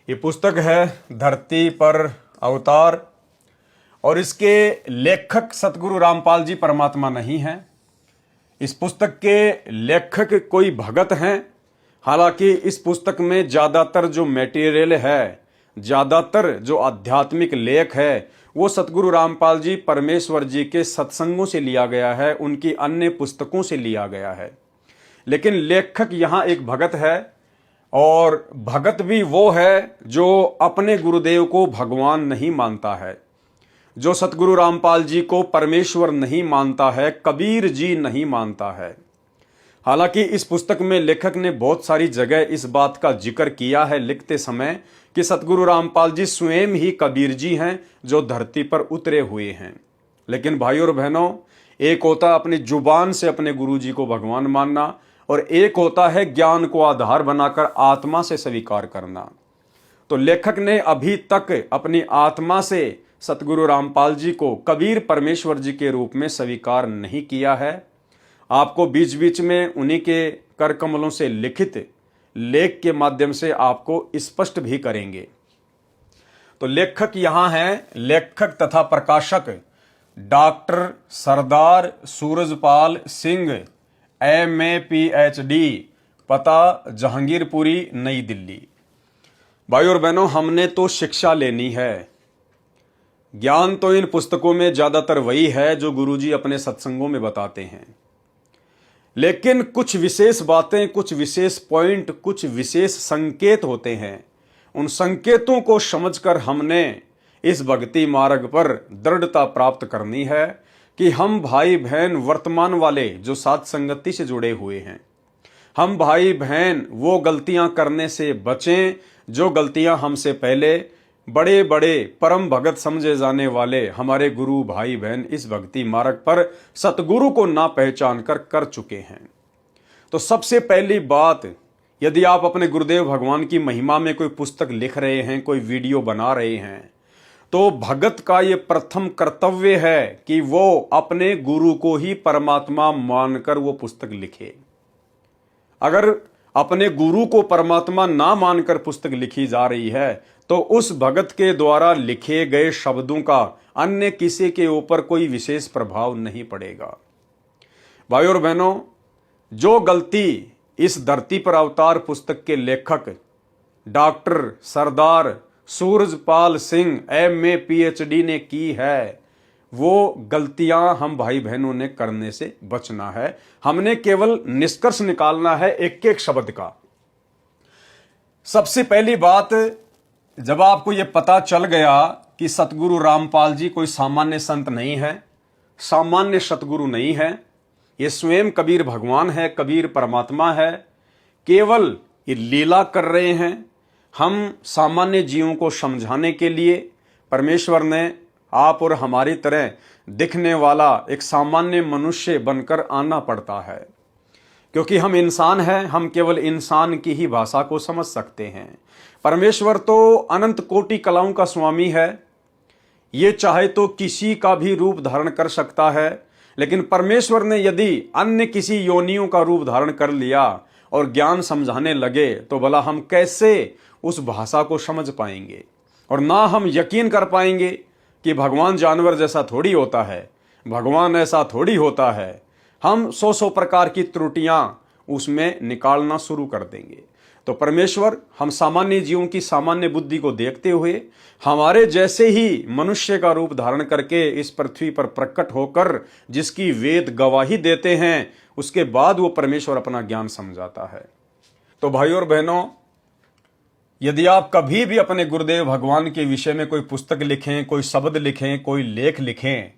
ये पुस्तक है धरती पर अवतार और इसके लेखक सतगुरु रामपाल जी परमात्मा नहीं हैं। इस पुस्तक के लेखक कोई भगत हैं। हालांकि इस पुस्तक में ज़्यादातर जो मटेरियल है, ज़्यादातर जो आध्यात्मिक लेख है, वो सतगुरु रामपाल जी परमेश्वर जी के सत्संगों से लिया गया है, उनकी अन्य पुस्तकों से लिया गया है। लेकिन लेखक यहाँ एक भगत है और भगत भी वो है जो अपने गुरुदेव को भगवान नहीं मानता है, जो सतगुरु रामपाल जी को परमेश्वर नहीं मानता है, कबीर जी नहीं मानता है। हालांकि इस पुस्तक में लेखक ने बहुत सारी जगह इस बात का जिक्र किया है लिखते समय कि सतगुरु रामपाल जी स्वयं ही कबीर जी हैं जो धरती पर उतरे हुए हैं। लेकिन भाइयों और बहनों, एक होता अपनी जुबान से अपने गुरु जी को भगवान मानना और एक होता है ज्ञान को आधार बनाकर आत्मा से स्वीकार करना। तो लेखक ने अभी तक अपनी आत्मा से सतगुरु रामपाल जी को कबीर परमेश्वर जी के रूप में स्वीकार नहीं किया है। आपको बीच बीच में उन्हीं के कर कमलों से लिखित लेख के माध्यम से आपको स्पष्ट भी करेंगे। तो लेखक यहां हैं, लेखक तथा प्रकाशक डॉक्टर सरदार सूरजपाल सिंह, MA PhD, पता जहांगीरपुरी, नई दिल्ली। भाई और बहनों, हमने तो शिक्षा लेनी है। ज्ञान तो इन पुस्तकों में ज्यादातर वही है जो गुरुजी अपने सत्संगों में बताते हैं। लेकिन कुछ विशेष बातें, कुछ विशेष पॉइंट, कुछ विशेष संकेत होते हैं। उन संकेतों को समझकर हमने इस भक्ति मार्ग पर दृढ़ता प्राप्त करनी है कि हम भाई बहन वर्तमान वाले जो साथ संगति से जुड़े हुए हैं, हम भाई बहन वो गलतियां करने से बचें जो गलतियां हमसे पहले बड़े बड़े परम भगत समझे जाने वाले हमारे गुरु भाई बहन इस भक्ति मार्ग पर सतगुरु को ना पहचान कर चुके हैं। तो सबसे पहली बात, यदि आप अपने गुरुदेव भगवान की महिमा में कोई पुस्तक लिख रहे हैं, कोई वीडियो बना रहे हैं, तो भगत का ये प्रथम कर्तव्य है कि वो अपने गुरु को ही परमात्मा मानकर वो पुस्तक लिखे। अगर अपने गुरु को परमात्मा ना मानकर पुस्तक लिखी जा रही है तो उस भगत के द्वारा लिखे गए शब्दों का अन्य किसी के ऊपर कोई विशेष प्रभाव नहीं पड़ेगा। भाइयों और बहनों, जो गलती इस धरती पर अवतार पुस्तक के लेखक डॉक्टर सरदार सूरजपाल सिंह MA PhD ने की है, वो गलतियां हम भाई बहनों ने करने से बचना है। हमने केवल निष्कर्ष निकालना है एक एक शब्द का। सबसे पहली बात, जब आपको यह पता चल गया कि सतगुरु रामपाल जी कोई सामान्य संत नहीं है, सामान्य सतगुरु नहीं है, ये स्वयं कबीर भगवान है, कबीर परमात्मा है, केवल ये लीला कर रहे हैं। हम सामान्य जीवों को समझाने के लिए परमेश्वर ने आप और हमारी तरह दिखने वाला एक सामान्य मनुष्य बनकर आना पड़ता है, क्योंकि हम इंसान हैं। हम केवल इंसान की ही भाषा को समझ सकते हैं। परमेश्वर तो अनंत कोटि कलाओं का स्वामी है, ये चाहे तो किसी का भी रूप धारण कर सकता है। लेकिन परमेश्वर ने यदि अन्य किसी योनियों का रूप धारण कर लिया और ज्ञान समझाने लगे तो भला हम कैसे उस भाषा को समझ पाएंगे, और ना हम यकीन कर पाएंगे कि भगवान जानवर जैसा थोड़ी होता है, भगवान ऐसा थोड़ी होता है। हम सौ प्रकार की त्रुटियां उसमें निकालना शुरू कर देंगे। तो परमेश्वर हम सामान्य जीवों की सामान्य बुद्धि को देखते हुए हमारे जैसे ही मनुष्य का रूप धारण करके इस पृथ्वी पर प्रकट होकर जिसकी वेद गवाही देते हैं, उसके बाद वो परमेश्वर अपना ज्ञान समझाता है। तो भाइयों और बहनों, यदि आप कभी भी अपने गुरुदेव भगवान के विषय में कोई पुस्तक लिखें, कोई शब्द लिखें, कोई लेख लिखें,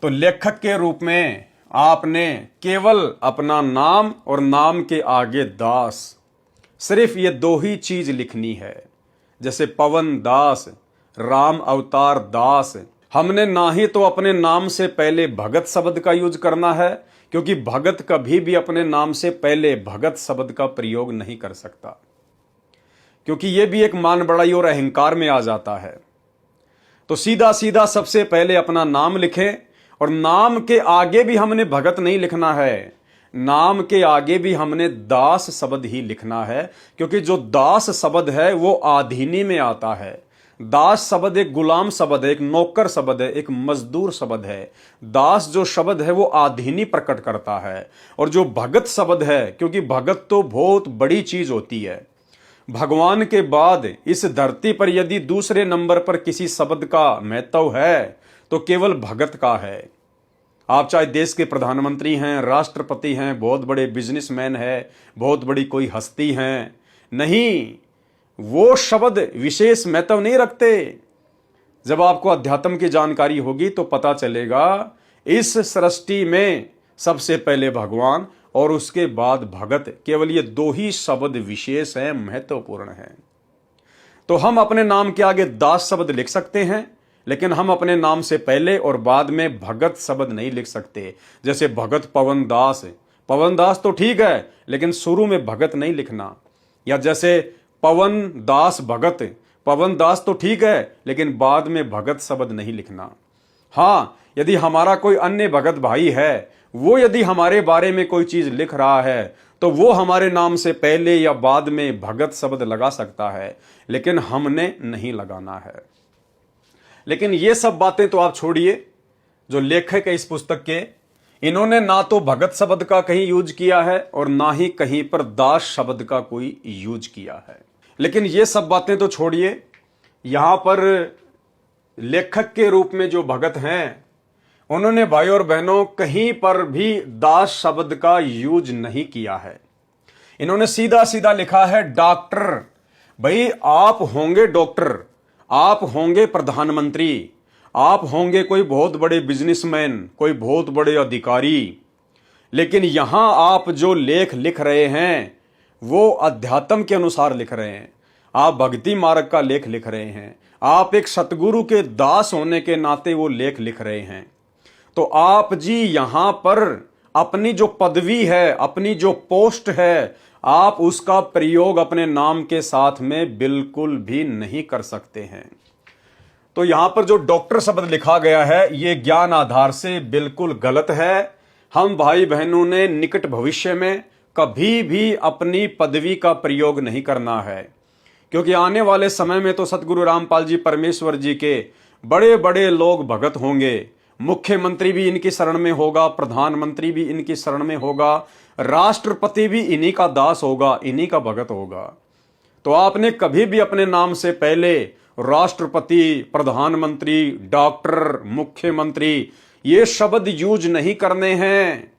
तो लेखक के रूप में आपने केवल अपना नाम और नाम के आगे दास, सिर्फ ये दो ही चीज लिखनी है। जैसे पवन दास, राम अवतार दास। हमने ना ही तो अपने नाम से पहले भगत शब्द का यूज करना है, क्योंकि भगत कभी भी अपने नाम से पहले भगत शब्द का प्रयोग नहीं कर सकता, क्योंकि यह भी एक मान बड़ाई और अहंकार में आ जाता है। तो सीधा सीधा सबसे पहले अपना नाम लिखें, और नाम के आगे भी हमने भगत नहीं लिखना है। नाम के आगे भी हमने दास शब्द ही लिखना है, क्योंकि जो दास शब्द है वो आधीनी में आता है। दास शब्द एक गुलाम शब्द है, एक नौकर शब्द है, एक मजदूर शब्द है। दास जो शब्द है वो आधीनी प्रकट करता है। और जो भगत शब्द है, क्योंकि भगत तो बहुत बड़ी चीज होती है, भगवान के बाद इस धरती पर यदि दूसरे नंबर पर किसी शब्द का महत्व है तो केवल भगत का है। आप चाहे देश के प्रधानमंत्री हैं, राष्ट्रपति हैं, बहुत बड़े बिजनेसमैन हैं, बहुत बड़ी कोई हस्ती हैं, नहीं, वो शब्द विशेष महत्व नहीं रखते। जब आपको अध्यात्म की जानकारी होगी तो पता चलेगा इस सृष्टि में सबसे पहले भगवान और उसके बाद भगत, केवल ये दो ही शब्द विशेष हैं, महत्वपूर्ण हैं। तो हम अपने नाम के आगे दास शब्द लिख सकते हैं, लेकिन हम अपने नाम से पहले और बाद में भगत शब्द नहीं लिख सकते। जैसे भगत पवन दास, पवन दास तो ठीक है, लेकिन शुरू में भगत नहीं लिखना। या जैसे पवन दास भगत, पवन दास तो ठीक है, लेकिन बाद में भगत शब्द नहीं लिखना। हाँ, यदि हमारा कोई अन्य भगत भाई है, वो यदि हमारे बारे में कोई चीज लिख रहा है तो वो हमारे नाम से पहले या बाद में भगत शब्द लगा सकता है, लेकिन हमने नहीं लगाना है। लेकिन ये सब बातें तो आप छोड़िए। जो लेखक है इस पुस्तक के, इन्होंने ना तो भगत शब्द का कहीं यूज किया है और ना ही कहीं पर दास शब्द का कोई यूज किया है। लेकिन ये सब बातें तो छोड़िए, यहां पर लेखक के रूप में जो भगत हैं, उन्होंने भाई और बहनों कहीं पर भी दास शब्द का यूज नहीं किया है। इन्होंने सीधा सीधा लिखा है डॉक्टर। भाई, आप होंगे डॉक्टर, आप होंगे प्रधानमंत्री, आप होंगे कोई बहुत बड़े बिजनेसमैन, कोई बहुत बड़े अधिकारी, लेकिन यहां आप जो लेख लिख रहे हैं वो अध्यात्म के अनुसार लिख रहे हैं। आप भक्ति मार्ग का लेख लिख रहे हैं, आप एक सतगुरु के दास होने के नाते वो लेख लिख रहे हैं। तो आप जी यहां पर अपनी जो पदवी है, अपनी जो पोस्ट है, आप उसका प्रयोग अपने नाम के साथ में बिल्कुल भी नहीं कर सकते हैं। तो यहां पर जो डॉक्टर शब्द लिखा गया है, ये ज्ञान आधार से बिल्कुल गलत है। हम भाई बहनों ने निकट भविष्य में कभी भी अपनी पदवी का प्रयोग नहीं करना है, क्योंकि आने वाले समय में तो सतगुरु रामपाल जी परमेश्वर जी के बड़े बड़े लोग भगत होंगे। मुख्यमंत्री भी इनकी शरण में होगा, प्रधानमंत्री भी इनकी शरण में होगा, राष्ट्रपति भी इन्हीं का दास होगा, इन्हीं का भगत होगा। तो आपने कभी भी अपने नाम से पहले राष्ट्रपति, प्रधानमंत्री, डॉक्टर, मुख्यमंत्री ये शब्द यूज नहीं करने हैं,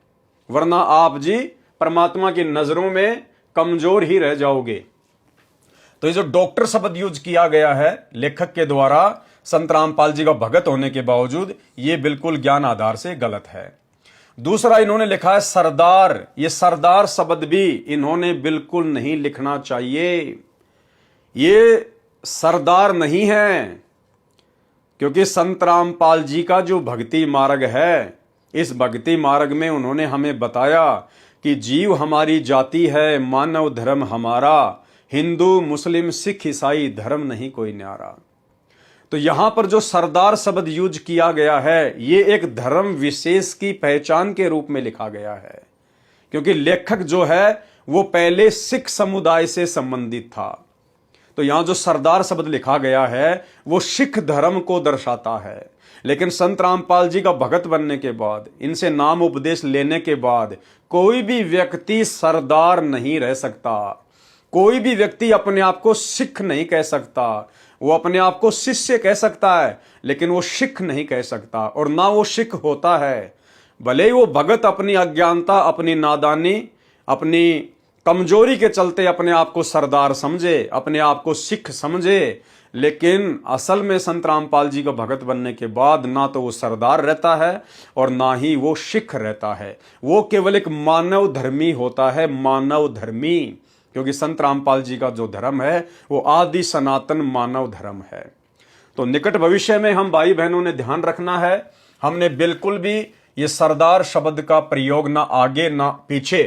वरना आप जी परमात्मा की नजरों में कमजोर ही रह जाओगे। तो ये जो डॉक्टर शब्द यूज किया गया है लेखक के द्वारा संत रामपाल जी का भगत होने के बावजूद, ये बिल्कुल ज्ञान आधार से गलत है। दूसरा इन्होंने लिखा है सरदार। ये सरदार शब्द भी इन्होंने बिल्कुल नहीं लिखना चाहिए। ये सरदार नहीं है, क्योंकि संत रामपाल जी का जो भक्ति मार्ग है, इस भक्ति मार्ग में उन्होंने हमें बताया कि जीव हमारी जाति है, मानव धर्म हमारा, हिंदू मुस्लिम सिख ईसाई धर्म नहीं कोई न्यारा। तो यहां पर जो सरदार शब्द यूज किया गया है, ये एक धर्म विशेष की पहचान के रूप में लिखा गया है, क्योंकि लेखक जो है वो पहले सिख समुदाय से संबंधित था। तो यहां जो सरदार शब्द लिखा गया है वो सिख धर्म को दर्शाता है। लेकिन संत रामपाल जी का भगत बनने के बाद, इनसे नाम उपदेश लेने के बाद, कोई भी व्यक्ति सरदार नहीं रह सकता। कोई भी व्यक्ति अपने आप को सिख नहीं कह सकता। वो अपने आप को शिष्य कह सकता है, लेकिन वो सिख नहीं कह सकता, और ना वो सिख होता है। भले ही वो भगत अपनी अज्ञानता, अपनी नादानी, अपनी कमजोरी के चलते अपने आप को सरदार समझे, अपने आप को सिख समझे, लेकिन असल में संत रामपाल जी का भगत बनने के बाद ना तो वो सरदार रहता है और ना ही वो सिख रहता है। वो केवल एक मानव धर्मी होता है, मानव धर्मी, क्योंकि संत रामपाल जी का जो धर्म है वो आदि सनातन मानव धर्म है। तो निकट भविष्य में हम भाई बहनों ने ध्यान रखना है, हमने बिल्कुल भी ये सरदार शब्द का प्रयोग ना आगे ना पीछे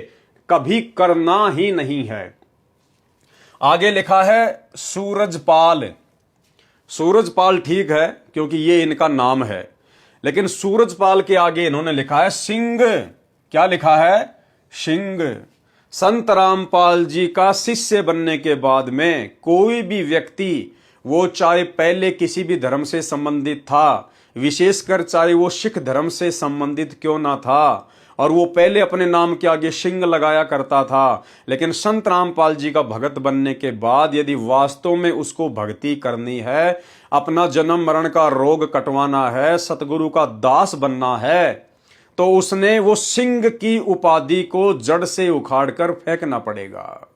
कभी करना ही नहीं है। आगे लिखा है सूरजपाल। सूरजपाल ठीक है, क्योंकि ये इनका नाम है, लेकिन सूरजपाल के आगे इन्होंने लिखा है सिंह। क्या लिखा है? सिंह। संत रामपाल जी का शिष्य बनने के बाद में कोई भी व्यक्ति, वो चाहे पहले किसी भी धर्म से संबंधित था, विशेषकर चाहे वो सिख धर्म से संबंधित क्यों ना था, और वो पहले अपने नाम के आगे सिंह लगाया करता था, लेकिन संत रामपाल जी का भगत बनने के बाद यदि वास्तव में उसको भक्ति करनी है, अपना जन्म मरण का रोग कटवाना है, सतगुरु का दास बनना है, तो उसने वो सिंह की उपाधि को जड़ से उखाड़कर फेंकना पड़ेगा।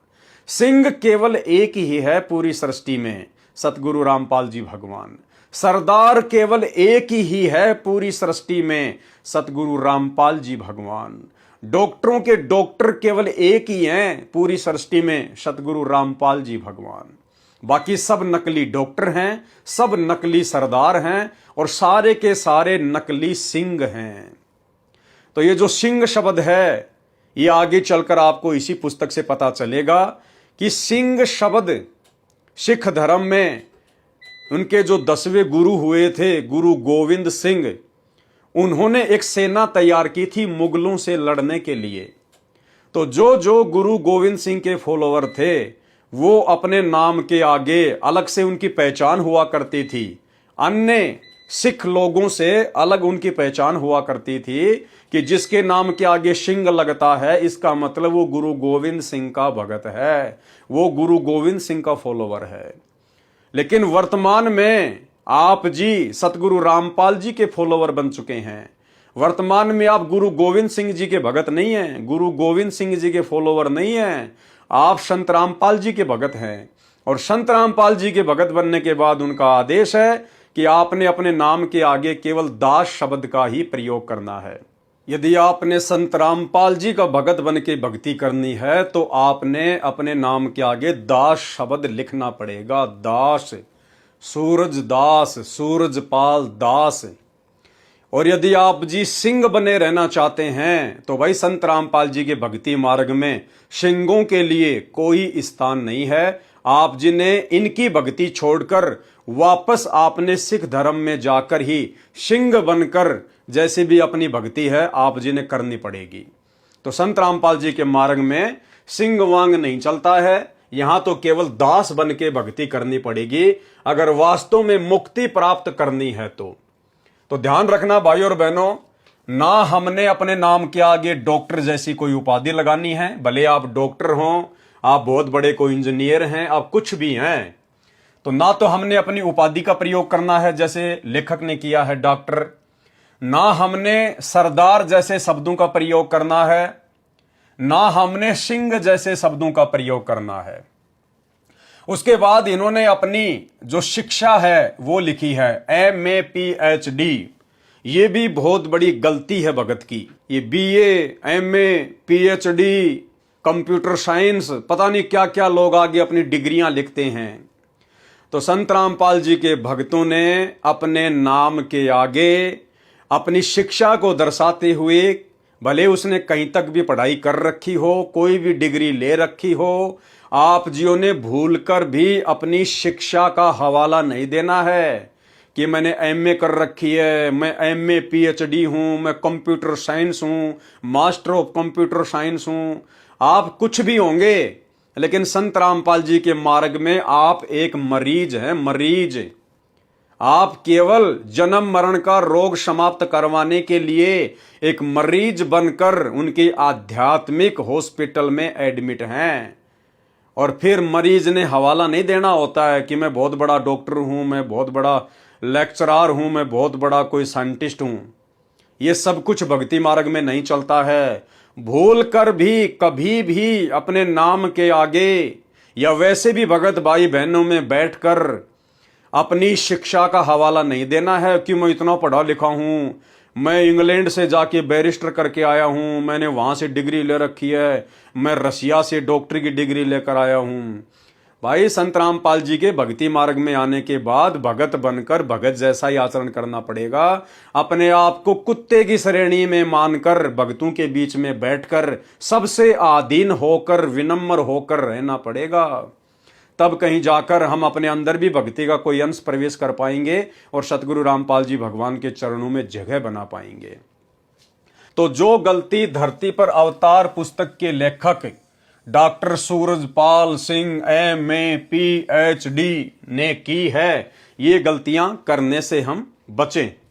सिंह केवल एक ही है पूरी सृष्टि में, सतगुरु रामपाल जी भगवान। सरदार केवल एक ही है पूरी सृष्टि में, सतगुरु रामपाल जी भगवान। डॉक्टरों के डॉक्टर केवल एक ही हैं पूरी सृष्टि में, सतगुरु रामपाल जी भगवान। बाकी सब नकली डॉक्टर हैं, सब नकली सरदार हैं, और सारे के सारे नकली सिंह हैं। तो ये जो सिंह शब्द है, ये आगे चलकर आपको इसी पुस्तक से पता चलेगा कि सिंह शब्द सिख धर्म में उनके जो 10वें गुरु हुए थे, गुरु गोविंद सिंह, उन्होंने एक सेना तैयार की थी मुगलों से लड़ने के लिए। तो जो जो गुरु गोविंद सिंह के फॉलोवर थे, वो अपने नाम के आगे अलग से उनकी पहचान हुआ करती थी, अन्य सिख लोगों से अलग उनकी पहचान हुआ करती थी कि जिसके नाम के आगे सिंह लगता है, इसका मतलब वो गुरु गोविंद सिंह का भगत है, वो गुरु गोविंद सिंह का फॉलोवर है। लेकिन वर्तमान में आप जी सतगुरु रामपाल जी के फॉलोवर बन चुके हैं। वर्तमान में आप गुरु गोविंद सिंह जी के भगत नहीं हैं, गुरु गोविंद सिंह जी के फॉलोवर नहीं हैं, आप संत रामपाल जी के भगत हैं। और संत रामपाल जी के भगत बनने के बाद उनका आदेश है कि आपने अपने नाम के आगे केवल दास शब्द का ही प्रयोग करना है। यदि आपने संत रामपाल जी का भगत बन के भक्ति करनी है, तो आपने अपने नाम के आगे दास शब्द लिखना पड़ेगा। दास, सूरज दास, सूरजपाल दास। और यदि आप जी सिंह बने रहना चाहते हैं, तो भाई संत रामपाल जी के भक्ति मार्ग में सिंहों के लिए कोई स्थान नहीं है। आप जी ने इनकी भक्ति छोड़कर वापस आपने सिख धर्म में जाकर ही सिंह बनकर जैसे भी अपनी भक्ति है आप जी ने करनी पड़ेगी। तो संत रामपाल जी के मार्ग में सिंह वांग नहीं चलता है, यहां तो केवल दास बन के भक्ति करनी पड़ेगी अगर वास्तव में मुक्ति प्राप्त करनी है। तो ध्यान रखना भाई और बहनों, ना हमने अपने नाम के आगे डॉक्टर जैसी कोई उपाधि लगानी है, भले आप डॉक्टर हों, आप बहुत बड़े कोई इंजीनियर हैं, आप कुछ भी हैं, तो ना तो हमने अपनी उपाधि का प्रयोग करना है जैसे लेखक ने किया है डॉक्टर, ना हमने सरदार जैसे शब्दों का प्रयोग करना है, ना हमने सिंह जैसे शब्दों का प्रयोग करना है। उसके बाद इन्होंने अपनी जो शिक्षा है वो लिखी है MA PhD। ये भी बहुत बड़ी गलती है भगत की। ये BA MA PhD computer science, पता नहीं क्या क्या लोग आगे अपनी डिग्रियां लिखते हैं। तो संत रामपाल जी के भक्तों ने अपने नाम के आगे अपनी शिक्षा को दर्शाते हुए, भले उसने कहीं तक भी पढ़ाई कर रखी हो, कोई भी डिग्री ले रखी हो, आप जियों ने भूलकर भी अपनी शिक्षा का हवाला नहीं देना है कि मैंने MA कर रखी है, मैं MA PhD हूं, मैं कंप्यूटर साइंस हूं, मास्टर ऑफ कंप्यूटर साइंस हूं। आप कुछ भी होंगे, लेकिन संत रामपाल जी के मार्ग में आप एक मरीज हैं, मरीज। आप केवल जन्म मरण का रोग समाप्त करवाने के लिए एक मरीज बनकर उनके आध्यात्मिक हॉस्पिटल में एडमिट हैं। और फिर मरीज ने हवाला नहीं देना होता है कि मैं बहुत बड़ा डॉक्टर हूं, मैं बहुत बड़ा लेक्चरर हूं, मैं बहुत बड़ा कोई साइंटिस्ट हूं। ये सब कुछ भक्ति मार्ग में नहीं चलता है। भूल कर भी कभी भी अपने नाम के आगे या वैसे भी भगत भाई बहनों में बैठकर अपनी शिक्षा का हवाला नहीं देना है कि मैं इतना पढ़ा लिखा हूं, मैं इंग्लैंड से जाके बैरिस्टर करके आया हूं, मैंने वहां से डिग्री ले रखी है, मैं रसिया से डॉक्टर की डिग्री लेकर आया हूं। भाई संत रामपाल जी के भक्ति मार्ग में आने के बाद भगत बनकर भगत जैसा ही आचरण करना पड़ेगा। अपने आप को कुत्ते की श्रेणी में मानकर भक्तों के बीच में बैठकर सबसे आधीन होकर विनम्र होकर रहना पड़ेगा। तब कहीं जाकर हम अपने अंदर भी भक्ति का कोई अंश प्रवेश कर पाएंगे और सतगुरु रामपाल जी भगवान के चरणों में जगह बना पाएंगे। तो जो गलती धरती पर अवतार पुस्तक के लेखक doctor Surajpal Singh MA PhD ने की है, ये गलतियां करने से हम बचें।